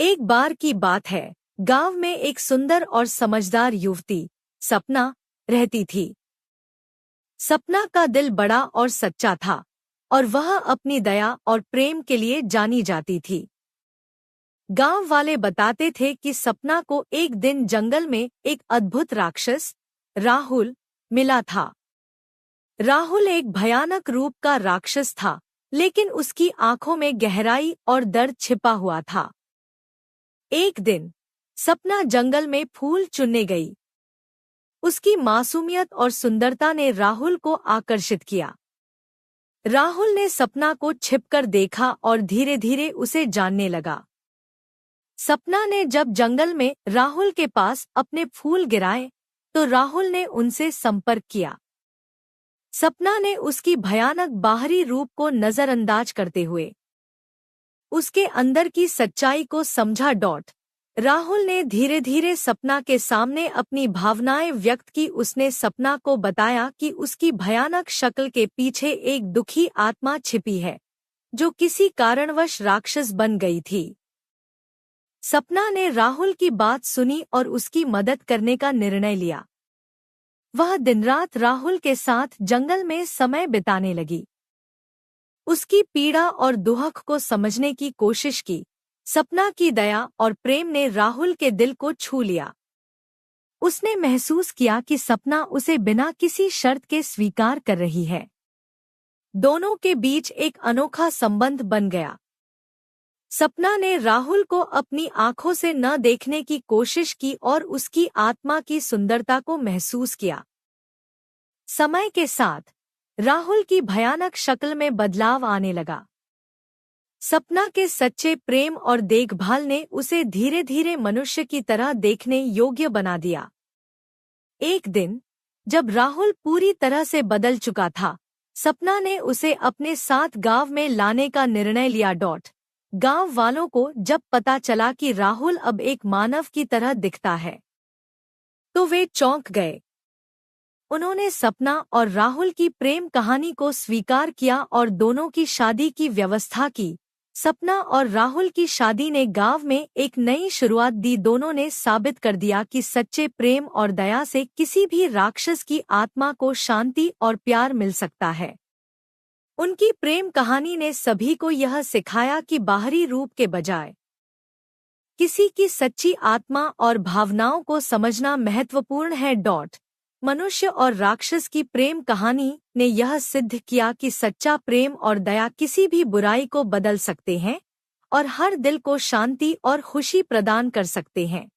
एक बार की बात है, गांव में एक सुंदर और समझदार युवती सपना रहती थी। सपना का दिल बड़ा और सच्चा था और वह अपनी दया और प्रेम के लिए जानी जाती थी। गांव वाले बताते थे कि सपना को एक दिन जंगल में एक अद्भुत राक्षस राहुल मिला था। राहुल एक भयानक रूप का राक्षस था, लेकिन उसकी आंखों में गहराई और दर्द छिपा हुआ था। एक दिन सपना जंगल में फूल चुनने गई। उसकी मासूमियत और सुंदरता ने राहुल को आकर्षित किया। राहुल ने सपना को छिपकर देखा और धीरे धीरे उसे जानने लगा। सपना ने जब जंगल में राहुल के पास अपने फूल गिराए तो राहुल ने उनसे संपर्क किया। सपना ने उसकी भयानक बाहरी रूप को नजरअंदाज करते हुए उसके अंदर की सच्चाई को समझा। राहुल ने धीरे धीरे सपना के सामने अपनी भावनाएं व्यक्त की। उसने सपना को बताया कि उसकी भयानक शक्ल के पीछे एक दुखी आत्मा छिपी है, जो किसी कारणवश राक्षस बन गई थी। सपना ने राहुल की बात सुनी और उसकी मदद करने का निर्णय लिया। वह दिनरात राहुल के साथ जंगल में समय बिताने लगी। उसकी पीड़ा और दुख को समझने की कोशिश की। सपना की दया और प्रेम ने राहुल के दिल को छू लिया। उसने महसूस किया कि सपना उसे बिना किसी शर्त के स्वीकार कर रही है। दोनों के बीच एक अनोखा संबंध बन गया। सपना ने राहुल को अपनी आंखों से न देखने की कोशिश की और उसकी आत्मा की सुंदरता को महसूस किया। समय के साथ राहुल की भयानक शक्ल में बदलाव आने लगा। सपना के सच्चे प्रेम और देखभाल ने उसे धीरे धीरे मनुष्य की तरह देखने योग्य बना दिया। एक दिन जब राहुल पूरी तरह से बदल चुका था, सपना ने उसे अपने साथ गांव में लाने का निर्णय लिया। गांव वालों को जब पता चला कि राहुल अब एक मानव की तरह दिखता है, तो वे चौंक गए। उन्होंने सपना और राहुल की प्रेम कहानी को स्वीकार किया और दोनों की शादी की व्यवस्था की। सपना और राहुल की शादी ने गांव में एक नई शुरुआत दी। दोनों ने साबित कर दिया कि सच्चे प्रेम और दया से किसी भी राक्षस की आत्मा को शांति और प्यार मिल सकता है। उनकी प्रेम कहानी ने सभी को यह सिखाया कि बाहरी रूप के बजाय किसी की सच्ची आत्मा और भावनाओं को समझना महत्वपूर्ण है। मनुष्य और राक्षस की प्रेम कहानी ने यह सिद्ध किया कि सच्चा प्रेम और दया किसी भी बुराई को बदल सकते हैं और हर दिल को शांति और खुशी प्रदान कर सकते हैं।